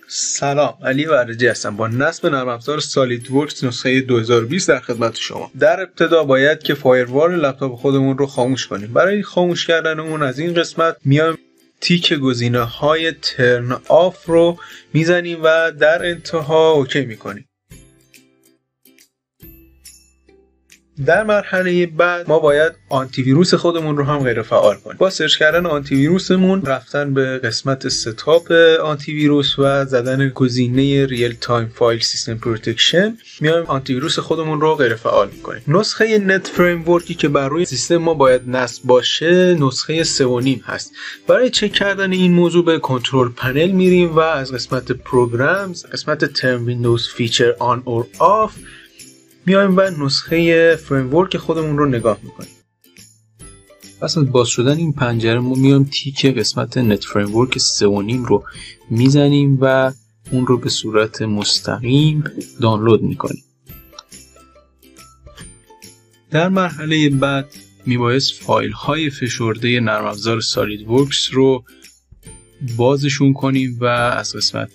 سلام، علی ورجی هستم با نصب نرم افزار سالیدورکس نسخه 2020 در خدمت شما. در ابتدا باید که فایروال لپتاپ خودمون رو خاموش کنیم. برای خاموش کردن اون از این قسمت میایم تیک گزینه‌های ترن آف رو میزنیم و در انتها اوکی میکنیم. در مرحله بعد ما باید آنتی ویروس خودمون رو هم غیر فعال کنیم. با سرچ کردن آنتی ویروسمون رفتن به قسمت ستاپ آنتی ویروس و زدن گزینه ریل تایم فایل سیستم پروتکشن میایم آنتی ویروس خودمون رو غیر فعال میکنیم. نسخه نت فریم ورکی که بر روی سیستم ما باید نصب باشه نسخه 3.5 هست. برای چک کردن این موضوع به کنترل پنل میریم و از قسمت پروگرامز قسمت ترم ویندوز فیچر آن اور آف میایم و نسخه فریم ورک خودمون رو نگاه میکنیم. پس از باز شدن این پنجره ما میایم تیک قسمت نت فریم ورک 3.5 رو میزنیم و اون رو به صورت مستقیم دانلود میکنیم. در مرحله بعد میبایست فایل های فشرده نرم افزار سالیدورکس رو بازشون کنیم و از قسمت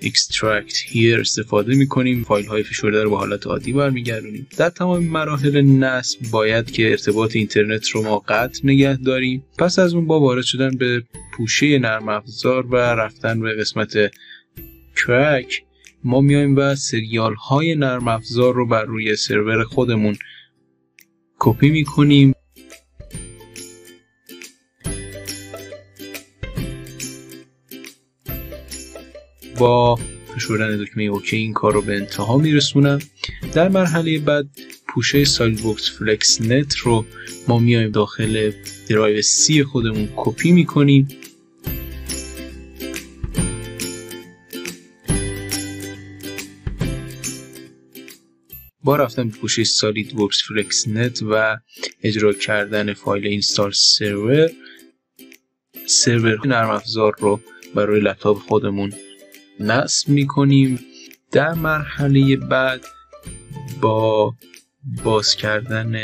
Extract Here استفاده میکنیم. فایل های فشرده رو به حالت عادی برمیگردونیم. در تمام مراحل نصب باید که ارتباط اینترنت رو ما قطع نگه داریم. پس از اون با وارد شدن به پوشه نرم افزار و رفتن به قسمت کرک ما میایم و سریال های نرم افزار رو بر روی سرور خودمون کپی میکنیم. با فشردن دکمه اوکی این کار رو به انتها میرسونم. در مرحله بعد پوشه سالیدورکس فلکس نت رو ما میایم داخل درایو سی خودمون کپی میکنیم. با رفتن به پوشه سالیدورکس فلکس نت و اجرا کردن فایل اینستال سرور نرم افزار رو برای لپتاپ خودمون نصب میکنیم. در مرحله بعد با باز کردن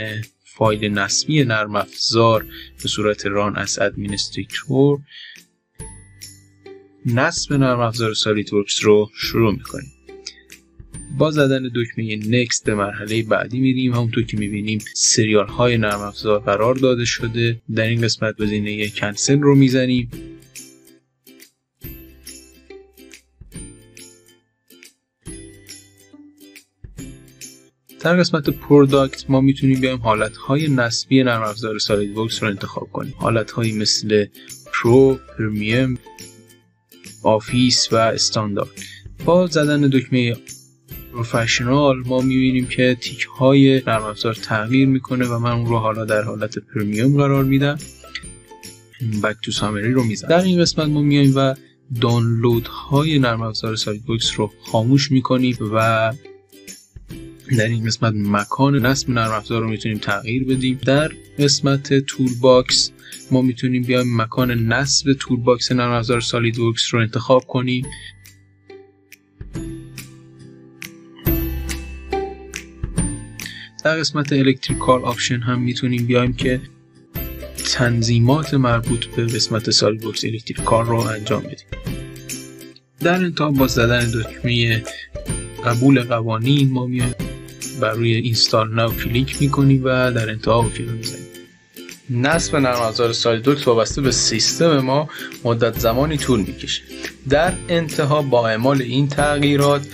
فایل نصبی نرم افزار به صورت ران از ادمینستریتور نصب نرم افزار سالیدورکس رو شروع میکنیم. با زدن دکمه نکست به مرحله بعدی میریم. همونطور که میبینیم سریال های نرم افزار قرار داده شده. در این قسمت گزینه کنسل رو میزنیم. در قسمت پروداکت ما میتونیم بیایم حالتهای نصبی نرم افزار سالیدورکس رو انتخاب کنیم. حالتهایی مثل پرو، پرمیم، آفیس و استاندارد. با زدن دکمه پروفشنال ما میبینیم که تیک های نرم افزار تغییر میکنه و من اون رو حالا در حالت پرمیوم قرار میدم. بک تو سامری رو میزنم. در این قسمت ما میایم و دانلود های نرم افزار سالیدورکس رو خاموش میکنیم و در این قسمت مکان نصب نرم افزار رو میتونیم تغییر بدیم. در قسمت تول باکس ما میتونیم بیایم مکان نصب تول باکس نرم افزار سالیدورکس رو انتخاب کنیم. در قسمت الکتریکال آپشن هم میتونیم بیایم که تنظیمات مربوط به قسمت سالیدورکس الکتریکال رو انجام بدیم. در انتها با زدن دکمه قبول قوانین ما میایم بر روی اینستال ناو کلیک میکنیم و در انتها اوکی رو میزنیم. نصب نرم افزار سالیدورکس وابسته به سیستم ما مدت زمانی طول میکشه. در انتها با اعمال این تغییرات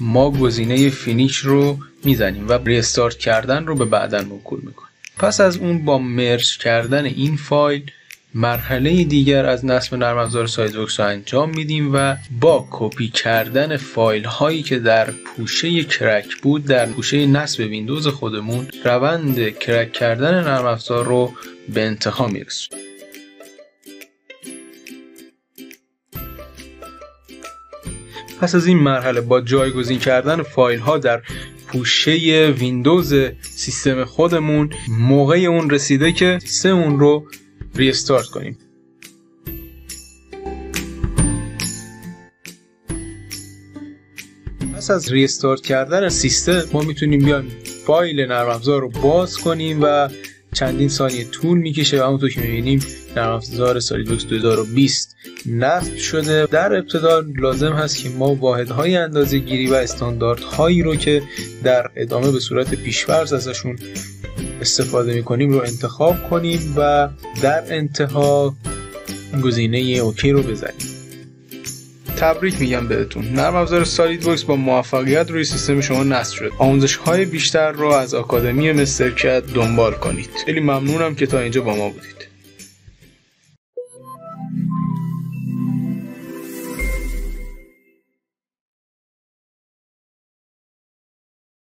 ما گزینه فینیش رو میزنیم و ریستارت کردن رو به بعداً موکول میکنیم. پس از اون با مرج کردن این فایل مرحله دیگر از نصب نرم افزار سالیدورکس رو انجام میدیم و با کپی کردن فایل هایی که در پوشه کرک بود در پوشه نصب ویندوز خودمون روند کرک کردن نرم افزار رو به انتها میرسونیم. پس از این مرحله با جایگزین کردن فایل ها در پوشه ویندوز سیستم خودمون موقع اون رسیده که سیستم اون رو ریستارت کنیم. پس از ریستارت کردن سیستم ما میتونیم بیایم فایل نرم افزار رو باز کنیم و چندین ثانیه طول میکشه و همونطور که میبینیم نرم افزار سالیدورکس 2020 نصب شده. در ابتدا لازم هست که ما واحدهای اندازه‌گیری و استانداردهایی رو که در ادامه به صورت پیش‌فرض ازشون استفاده میکنیم رو انتخاب کنیم و در انتها گزینه اوکی رو بزنیم. تبریک میگم بهتون، نرم افزار سالیدورکس با موفقیت روی سیستم شما نصب شد. آموزش‌های بیشتر رو از آکادمی مستر کد دنبال کنید. خیلی ممنونم که تا اینجا با ما بودید.